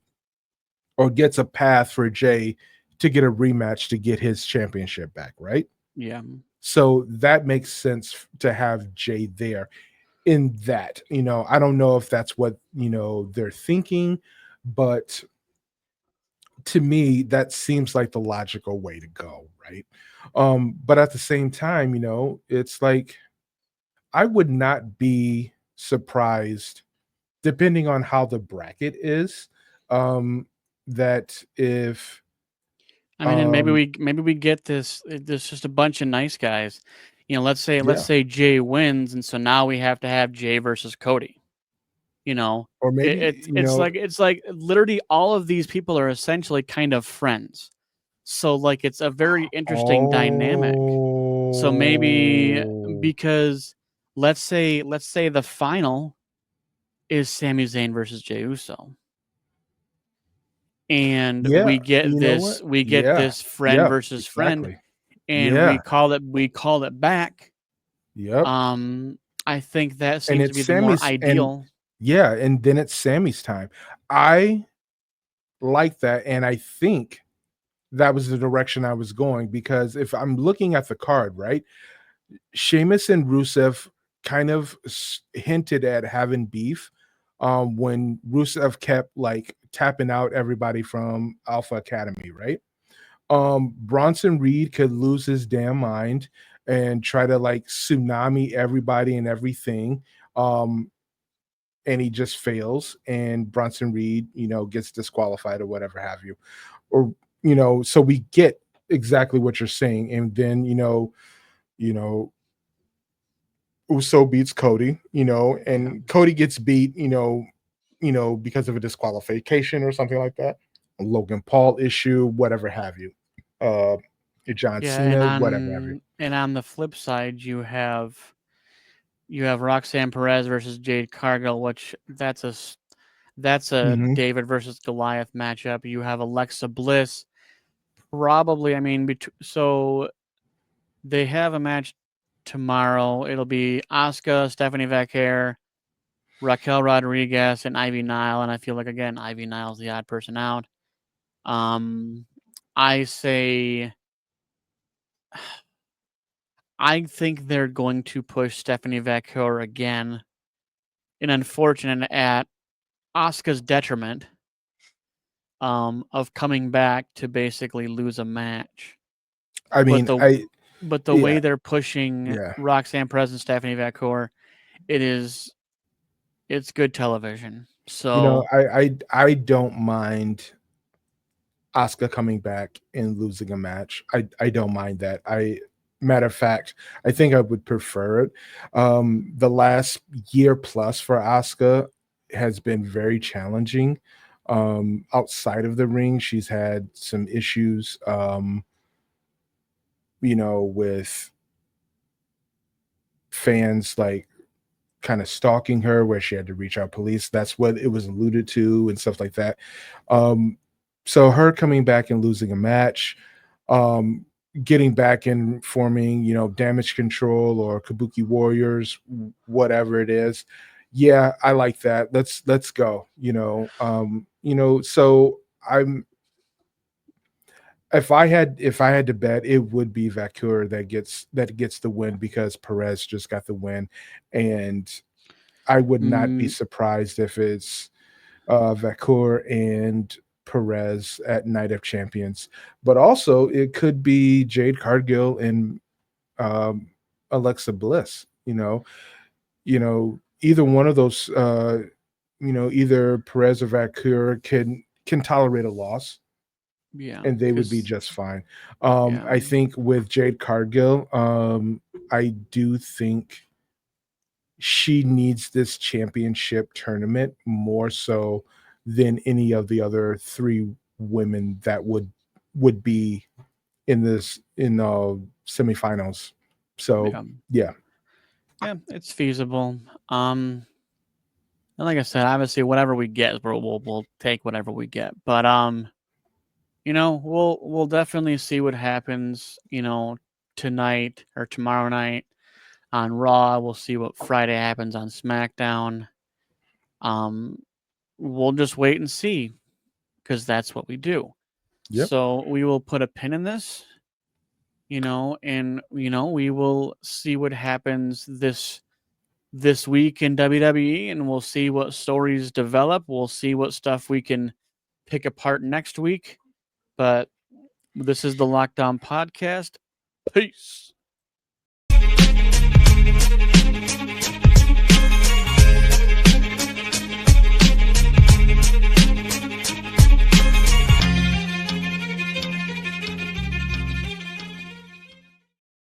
or gets a path for Jay to get a rematch to get his championship back, right? yeah, So that makes sense to have Jay there in that. I don't know if that's what, they're thinking, but to me, that seems like the logical way to go, right? But at the same time, it's like I would not be surprised, depending on how the bracket is, that if I mean, and um maybe we get this. There's just a bunch of nice guys. Let's yeah, say Jay wins, and so now we have to have Jay versus Cody. You know, or it, maybe, it's like literally all of these people are essentially kind of friends. So like it's a very interesting dynamic. So maybe oh, because let's say the final is Sami Zayn versus Jey Uso, and yeah, you know what? we get Yeah, this friend yep, versus friend, exactly. and Yeah, we call it back. yep. Um, I think that And seems to it's be the more Sammy's, and ideal. yeah, and then it's Sammy's time. I like that, and I think that was the direction I was going because if I'm looking at the card, right, Sheamus and Rusev kind of hinted at having beef, when Rusev kept like tapping out everybody from Alpha Academy, right? Bronson Reed could lose his damn mind and try to like tsunami everybody and everything. Um, and he just fails, and Bronson Reed, gets disqualified or whatever have you. Or, so we get exactly what you're saying. And then, you know, Uso beats Cody, Yeah. and Cody gets beat, because of a disqualification or something like that. A Logan Paul issue, whatever have you. Uh John Yeah, Cena, whatever have you. and on the flip side, you have Roxanne Perez versus Jade Cargill, which that's a Mhm. David versus Goliath matchup. You have Alexa Bliss, probably. I mean, so they have a match tomorrow. It'll be Asuka, Stephanie Vaquer, Raquel Rodriguez, and Ivy Nile. And I feel like again, Ivy Nile's the odd person out. Um, I say I think they're going to push Stephanie Vaquer again, and unfortunate at Asuka's detriment, of coming back to basically lose a match. I But mean, the yeah, way they're pushing yeah. Roxanne Perez and Stephanie Vaquer, it is it's good television. So I don't mind Asuka coming back and losing a match. I don't mind that. Matter of fact, I think I would prefer it. The last year plus for Asuka has been very challenging. Outside of the ring, she's had some issues, with fans like kind of stalking her, where she had to reach out police. That's what it was alluded to and stuff like that. Um, So her coming back and losing a match, um, getting back and forming, Damage Control or Kabuki Warriors, whatever it is. Yeah, I like that. Let's go. So I'm if I had to bet, it would be Vancouver that gets the win because Perez just got the win, and I would not be Mm, surprised if it's Vancouver and Perez at Night of Champions. But also, it could be Jade Cargill and um, Alexa Bliss. Either one of those. Either Perez or Vancouver can tolerate a loss yeah, and they would be because just fine. yeah, I think with Jade Cargill, I do think she needs this championship tournament more so than any of the other three women that would be in semifinals. So yeah, yeah, yeah, it's feasible. And like I said, obviously, whatever we get, we'll take whatever we get. But we'll definitely see what happens. Tonight or tomorrow night on Raw. We'll see what Friday happens on SmackDown. Um, we'll just wait and see because that's what we do. yep, So we will put a pin in this, and we will see what happens this week in WWE, and we'll see what stories develop. We'll see what stuff we can pick apart next week. But this is the Lockdown Podcast. Peace.